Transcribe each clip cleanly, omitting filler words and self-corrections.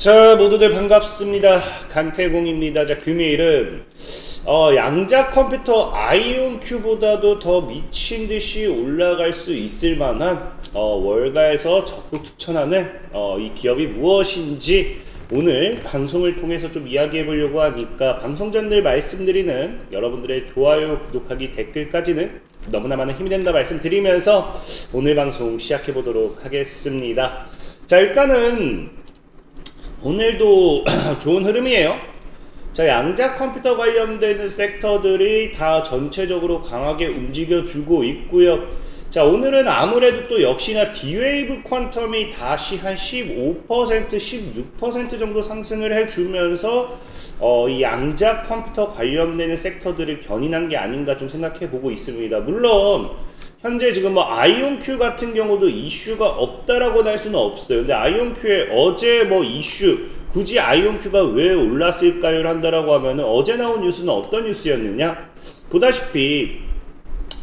자, 모두들 반갑습니다. 강태공입니다. 자, 금요일은 양자 컴퓨터 아이온큐보다도 더 미친 듯이 올라갈 수 있을 만한 월가에서 적극 추천하는 이 기업이 무엇인지 오늘 방송을 통해서 좀 이야기해 보려고 하니까 방송 전 늘 말씀드리는 여러분들의 좋아요, 구독하기, 댓글까지는 너무나 많은 힘이 된다 말씀드리면서 오늘 방송 시작해 보도록 하겠습니다. 자, 일단은 오늘도 좋은 흐름이에요. 자, 양자 컴퓨터 관련되는 섹터들이 다 전체적으로 강하게 움직여주고 있고요. 자, 오늘은 아무래도 또 역시나 D-Wave 퀀텀이 다시 한 15%, 16% 정도 상승을 해주면서 이 양자 컴퓨터 관련되는 섹터들을 견인한 게 아닌가 좀 생각해 보고 있습니다. 물론 현재 지금 뭐 아이온큐 같은 경우도 이슈가 없다라고 할 수는 없어요. 근데 아이온큐의 어제 뭐 이슈, 굳이 아이온큐가 왜 올랐을까요? 한다라고 하면은 어제 나온 뉴스는 어떤 뉴스였느냐? 보다시피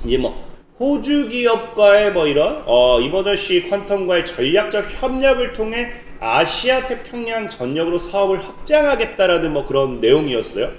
이제 뭐 호주 기업과의 뭐 이런 이머전시 퀀텀과의 전략적 협력을 통해 아시아 태평양 전역으로 사업을 확장하겠다라는 뭐 그런 내용이었어요.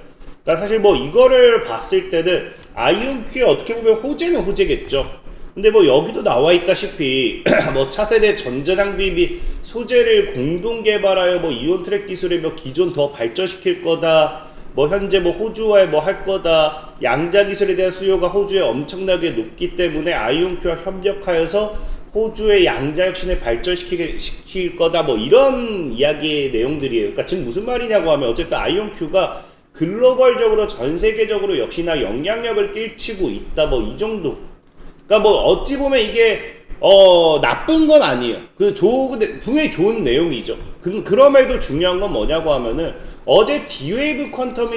그러니까 사실 뭐 이거를 봤을 때는 아이온큐에 어떻게 보면 호재는 호재겠죠. 근데 뭐 여기도 나와 있다시피 뭐 차세대 전자장비 및 소재를 공동 개발하여 뭐 이온 트랙 기술을 뭐 기존 더 발전시킬 거다. 뭐 현재 뭐 호주와에 뭐 할 거다. 양자 기술에 대한 수요가 호주에 엄청나게 높기 때문에 아이온큐와 협력하여서 호주의 양자 혁신을 발전시킬 거다. 뭐 이런 이야기의 내용들이에요. 그러니까 지금 무슨 말이냐고 하면 어쨌든 아이온큐가 글로벌적으로 전 세계적으로 역시나 영향력을 끼치고 있다. 뭐 이 정도. 그러니까 뭐 어찌 보면 이게 나쁜 건 아니에요. 분명히 좋은 내용이죠. 그럼에도 중요한 건 뭐냐고 하면은 어제 D-Wave 퀀텀이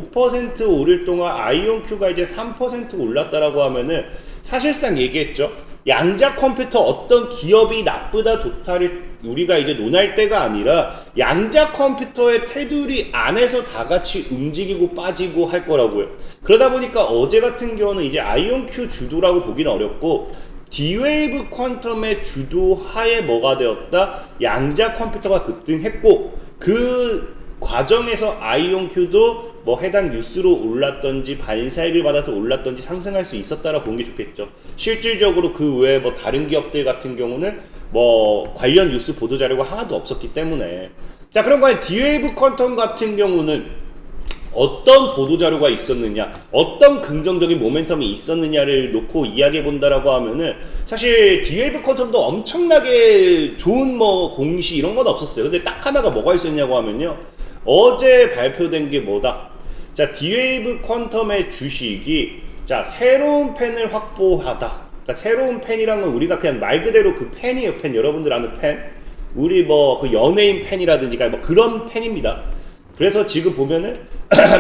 15% 오를 동안 아이온큐가 이제 3% 올랐다라고 하면은 사실상 얘기했죠. 양자 컴퓨터 어떤 기업이 나쁘다 좋다를 우리가 이제 논할 때가 아니라 양자 컴퓨터의 테두리 안에서 다 같이 움직이고 빠지고 할 거라고요. 그러다 보니까 어제 같은 경우는 이제 아이온큐 주도라고 보기는 어렵고 D-Wave 퀀텀의 주도하에 뭐가 되었다? 양자 컴퓨터가 급등했고 그 과정에서 아이온큐도 뭐 해당 뉴스로 올랐던지 반사익을 받아서 올랐던지 상승할 수 있었다라 보는 게 좋겠죠. 실질적으로 그 외에 뭐 다른 기업들 같은 경우는 뭐 관련 뉴스 보도 자료가 하나도 없었기 때문에 자, 그런 거에 D-Wave 퀀텀 같은 경우는 어떤 보도 자료가 있었느냐, 어떤 긍정적인 모멘텀이 있었느냐를 놓고 이야기해 본다라고 하면은 사실 D-Wave 퀀텀도 엄청나게 좋은 뭐 공시 이런 건 없었어요. 근데 딱 하나가 뭐가 있었냐고 하면요, 어제 발표된 게 뭐다? 자, D-Wave 퀀텀의 주식이 자, 새로운 펜을 확보하다. 그러니까 새로운 펜이란 건 우리가 그냥 말 그대로 그 펜이에요. 펜, 여러분들 아는 펜, 우리 뭐 그 연예인 펜이라든지 뭐 그런 펜입니다. 그래서 지금 보면은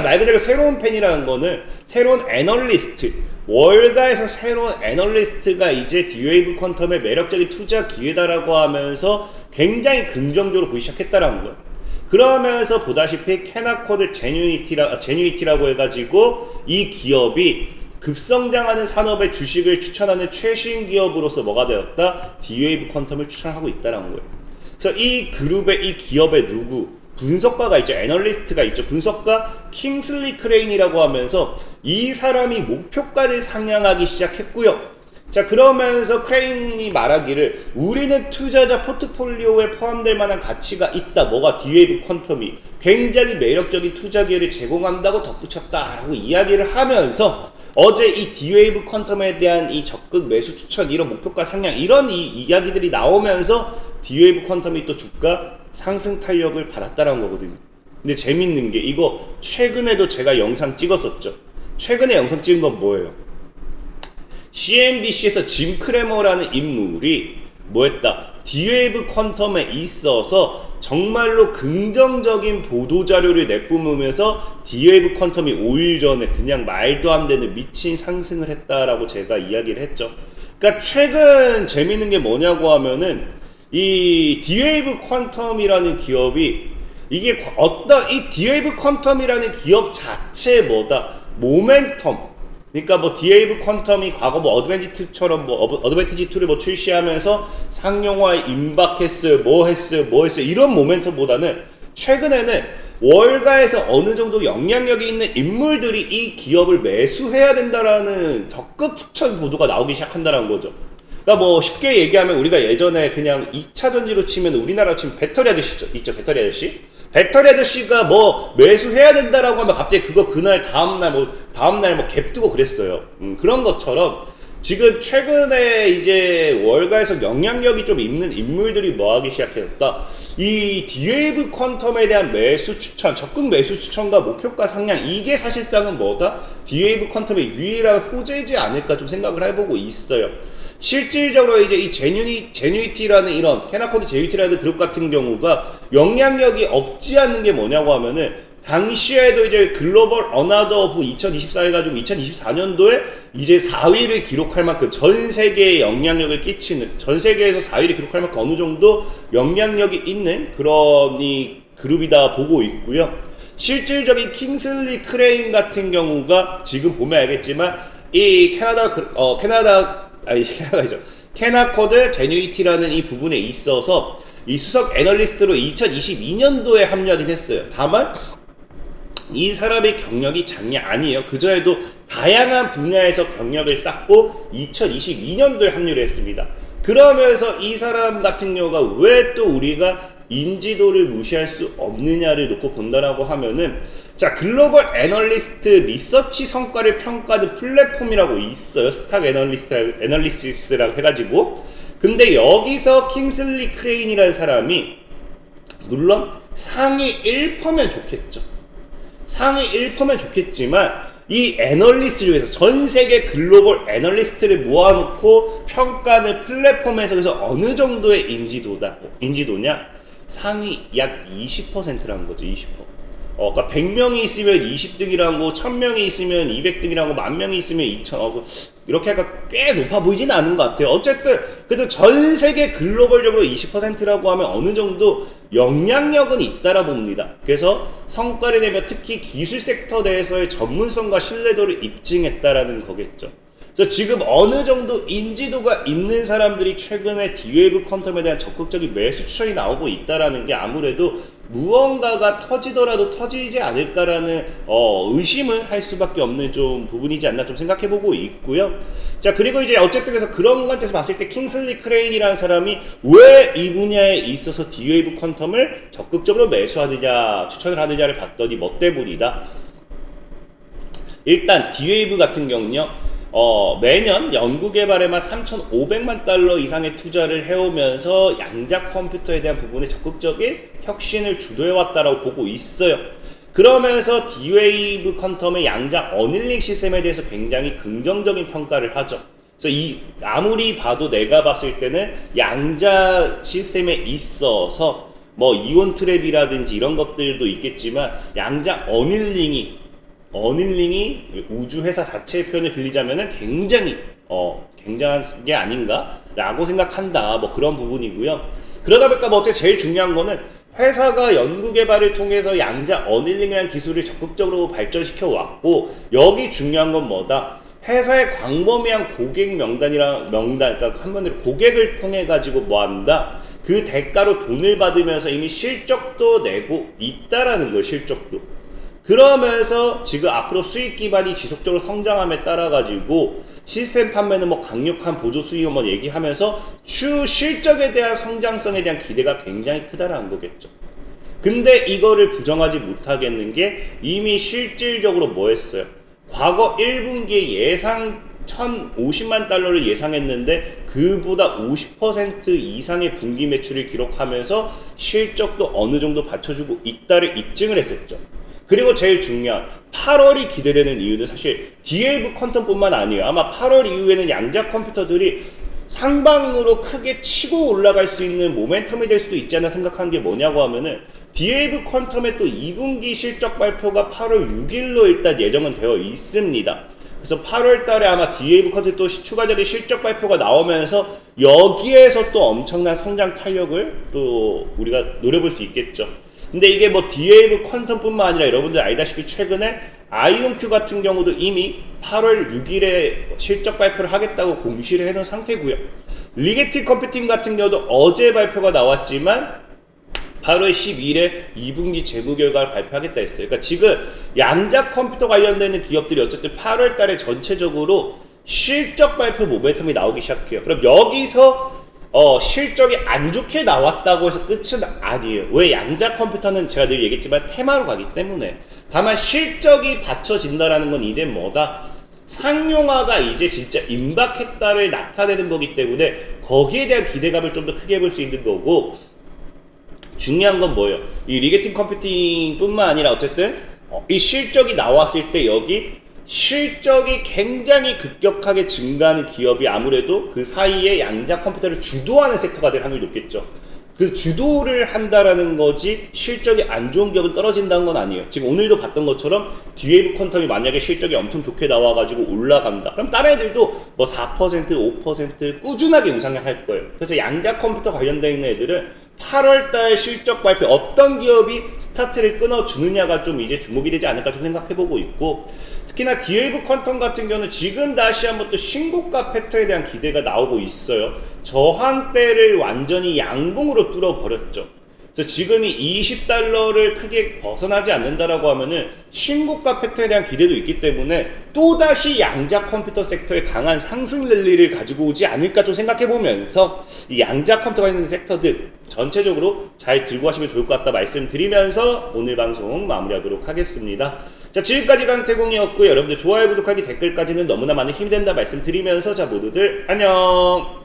말 그대로 새로운 펜이라는 거는 새로운 애널리스트, 월가에서 새로운 애널리스트가 이제 D-Wave 퀀텀의 매력적인 투자 기회다라고 하면서 굉장히 긍정적으로 보기 시작했다라는 거예요. 그러면서 보다시피 캐나코드 제뉴이티라고 해가지고 이 기업이 급성장하는 산업의 주식을 추천하는 최신 기업으로서 뭐가 되었다? D-Wave 퀀텀을 추천하고 있다는 거예요. 그래서 이 그룹의 이 기업의 누구? 분석가가 있죠. 애널리스트가 있죠. 분석가 킹슬리 크레인이라고 하면서 이 사람이 목표가를 상향하기 시작했고요. 자, 그러면서 크레인이 말하기를 우리는 투자자 포트폴리오에 포함될 만한 가치가 있다. 뭐가 D-Wave 퀀텀이 굉장히 매력적인 투자 기회를 제공한다고 덧붙였다라고 이야기를 하면서 어제 이 D-Wave 퀀텀에 대한 이 적극 매수 추천, 이런 목표가 상향, 이런 이야기들이 나오면서 D-Wave 퀀텀이 또 주가 상승 탄력을 받았다는 거거든요. 근데 재밌는 게 이거 최근에도 제가 영상 찍었었죠. 최근에 영상 찍은 건 뭐예요? CNBC에서 짐 크레머라는 인물이 뭐했다? D-Wave 퀀텀에 있어서 정말로 긍정적인 보도자료를 내뿜으면서 D-Wave 퀀텀이 5일 전에 그냥 말도 안 되는 미친 상승을 했다라고 제가 이야기를 했죠. 그러니까 최근 재밌는 게 뭐냐고 하면은 이 D-Wave 퀀텀이라는 기업이 이게 이 D-Wave 퀀텀이라는 기업 자체에 뭐다? 모멘텀, 그러니까 뭐 디에이브 퀀텀이 과거 뭐 어드밴티지처럼 뭐 어드밴티지 2를 뭐 출시하면서 상용화에 임박했어요, 뭐 했어요 이런 모멘텀보다는 최근에는 월가에서 어느 정도 영향력이 있는 인물들이 이 기업을 매수해야 된다라는 적극 추천 보도가 나오기 시작한다는 거죠. 그러니까 뭐 쉽게 얘기하면 우리가 예전에 그냥 2차 전지로 치면 우리나라 치면 배터리 아저씨 있죠, 배터리 아저씨. 배터리 아저씨가 뭐 매수해야 된다라고 하면 갑자기 그거 그날 다음날 뭐 갭 뜨고 그랬어요. 그런 것처럼 지금 최근에 이제 월가에서 영향력이 좀 있는 인물들이 뭐 하기 시작했다. 이 디웨이브 퀀텀에 대한 매수 추천, 적극 매수 추천과 목표가 상향, 이게 사실상은 뭐다? 디웨이브 퀀텀의 유일한 호재이지 않을까 좀 생각을 해보고 있어요. 실질적으로 이제 이 제뉴이티라는 이런 캐나코드 제뉴이티라는 그룹 같은 경우가 영향력이 없지 않는 게 뭐냐고 하면은 당시에도 이제 글로벌 어나더 오브 2024 해가지고 2024년도에 이제 4위를 기록할 만큼 전 세계에 영향력을 끼치는, 전 세계에서 4위를 기록할 만큼 어느 정도 영향력이 있는 그런 이 그룹이다 보고 있고요. 실질적인 킹슬리 크레인 같은 경우가 지금 보면 알겠지만 이 캐나코드 제뉴이티라는 이 부분에 있어서 이 수석 애널리스트로 2022년도에 합류하긴 했어요. 다만 이 사람의 경력이 장이 아니에요. 그전에도 다양한 분야에서 경력을 쌓고 2022년도에 합류를 했습니다. 그러면서 이 사람 같은 경우가 왜 또 우리가 인지도를 무시할 수 없느냐를 놓고 본다라고 하면은, 자, 글로벌 애널리스트 리서치 성과를 평가하는 플랫폼이라고 있어요. 스탁 애널리시스라고 해가지고. 근데 여기서 킹슬리 크레인이라는 사람이 물론 상위 1%면 좋겠죠. 상위 1%면 좋겠지만 이 애널리스트 중에서 전 세계 글로벌 애널리스트를 모아놓고 평가하는 플랫폼에서 그래서 어느 정도의 인지도냐? 상위 약 20%라는 거죠. 20%. 그러니까 100명이 있으면 20등이라는 거, 1000명이 있으면 200등이라는 거, 10,000명이 있으면 2,000, 이렇게 하니까 꽤 높아 보이진 않은 것 같아요. 어쨌든 그래도 전 세계 글로벌적으로 20%라고 하면 어느 정도 영향력은 있다라 봅니다. 그래서 성과를 내며 특히 기술 섹터 내에서의 전문성과 신뢰도를 입증했다라는 거겠죠. 그래서 지금 어느 정도 인지도가 있는 사람들이 최근에 디웨이브 퀀텀에 대한 적극적인 매수 추천이 나오고 있다라는 게 아무래도 무언가가 터지더라도 터지지 않을까라는 의심을 할 수밖에 없는 좀 부분이지 않나 좀 생각해보고 있고요. 자, 그리고 이제 어쨌든 그래서 그런 관점에서 봤을 때 킹슬리 크레인이라는 사람이 왜 이 분야에 있어서 디웨이브 퀀텀을 적극적으로 매수하느냐, 추천을 하느냐를 봤더니 뭐 때문이다. 일단 디웨이브 같은 경우는요, 매년 연구개발에만 3,500만 달러 이상의 투자를 해오면서 양자 컴퓨터에 대한 부분에 적극적인 혁신을 주도해왔다라고 보고 있어요. 그러면서 디웨이브 퀀텀의 양자 어닐링 시스템에 대해서 굉장히 긍정적인 평가를 하죠. 그래서 아무리 봐도 내가 봤을 때는 양자 시스템에 있어서 뭐 이온 트랩이라든지 이런 것들도 있겠지만 양자 어닐링이 우주 회사 자체의 표현을 빌리자면은 굉장히 굉장한 게 아닌가라고 생각한다. 뭐 그런 부분이고요. 그러다 보니까 뭐 어째 제일 중요한 거는 회사가 연구 개발을 통해서 양자 어닐링이라는 기술을 적극적으로 발전시켜 왔고, 여기 중요한 건 뭐다? 회사의 광범위한 고객 그러니까 한마디로 고객을 통해 가지고 뭐 한다? 그 대가로 돈을 받으면서 이미 실적도 내고 있다라는 거예요. 실적도. 그러면서 지금 앞으로 수익 기반이 지속적으로 성장함에 따라 가지고 시스템 판매는 뭐 강력한 보조 수익을 뭐 얘기하면서 추 실적에 대한 성장성에 대한 기대가 굉장히 크다라는 거겠죠. 근데 이거를 부정하지 못하겠는 게 이미 실질적으로 뭐 했어요? 과거 1분기에 예상 1,050만 달러를 예상했는데 그보다 50% 이상의 분기 매출을 기록하면서 실적도 어느 정도 받쳐주고 있다를 입증을 했었죠. 그리고 제일 중요한 8월이 기대되는 이유는 사실 디웨이브 퀀텀뿐만 아니에요. 아마 8월 이후에는 양자 컴퓨터들이 상방으로 크게 치고 올라갈 수 있는 모멘텀이 될 수도 있지 않나 생각하는 게 뭐냐고 하면은, 디웨이브 퀀텀의 또 2분기 실적 발표가 8월 6일로 일단 예정은 되어 있습니다. 그래서 8월 달에 아마 디웨이브 퀀텀 또 추가적인 실적 발표가 나오면서 여기에서 또 엄청난 성장 탄력을 또 우리가 노려볼 수 있겠죠. 근데 이게 뭐 디웨이브 퀀텀뿐만 아니라 여러분들 알다시피 최근에 아이온큐 같은 경우도 이미 8월 6일에 실적 발표를 하겠다고 공시를 해놓은 상태고요. 리게티 컴퓨팅 같은 경우도 어제 발표가 나왔지만 8월 12일에 2분기 재무 결과를 발표하겠다 했어요. 그러니까 지금 양자 컴퓨터 관련되는 기업들이 어쨌든 8월 달에 전체적으로 실적 발표 모멘텀이 나오기 시작해요. 그럼 여기서 실적이 안 좋게 나왔다고 해서 끝은 아니에요. 왜? 양자 컴퓨터는 제가 늘 얘기했지만 테마로 가기 때문에. 다만 실적이 받쳐진다라는 건 이제 뭐다? 상용화가 이제 진짜 임박했다를 나타내는 거기 때문에 거기에 대한 기대감을 좀 더 크게 볼 수 있는 거고, 중요한 건 뭐예요? 이 리게팅 컴퓨팅 뿐만 아니라 어쨌든 이 실적이 나왔을 때 여기 실적이 굉장히 급격하게 증가하는 기업이 아무래도 그 사이에 양자 컴퓨터를 주도하는 섹터가 될 확률이 높겠죠. 그 주도를 한다라는 거지 실적이 안 좋은 기업은 떨어진다는 건 아니에요. 지금 오늘도 봤던 것처럼 디웨이브 퀀텀이 만약에 실적이 엄청 좋게 나와가지고 올라간다. 그럼 다른 애들도 뭐 4%, 5% 꾸준하게 우상향할 거예요. 그래서 양자 컴퓨터 관련되어 있는 애들은 8월달 실적 발표 어떤 기업이 스타트를 끊어주느냐가 좀 이제 주목이 되지 않을까 좀 생각해보고 있고, 특히나 디웨이브 퀀텀 같은 경우는 지금 다시 한번 또 신고가 패턴에 대한 기대가 나오고 있어요. 저항대를 완전히 양봉으로 뚫어버렸죠. 그래서 지금이 $20를 크게 벗어나지 않는다라고 하면은 신고가 패턴에 대한 기대도 있기 때문에 또다시 양자 컴퓨터 섹터의 강한 상승 랠리를 가지고 오지 않을까 좀 생각해보면서 이 양자 컴퓨터가 있는 섹터들 전체적으로 잘 들고 가시면 좋을 것 같다 말씀드리면서 오늘 방송 마무리하도록 하겠습니다. 자, 지금까지 강태공이었고요. 여러분들 좋아요, 구독하기, 댓글까지는 너무나 많은 힘이 된다 말씀드리면서 자, 모두들 안녕.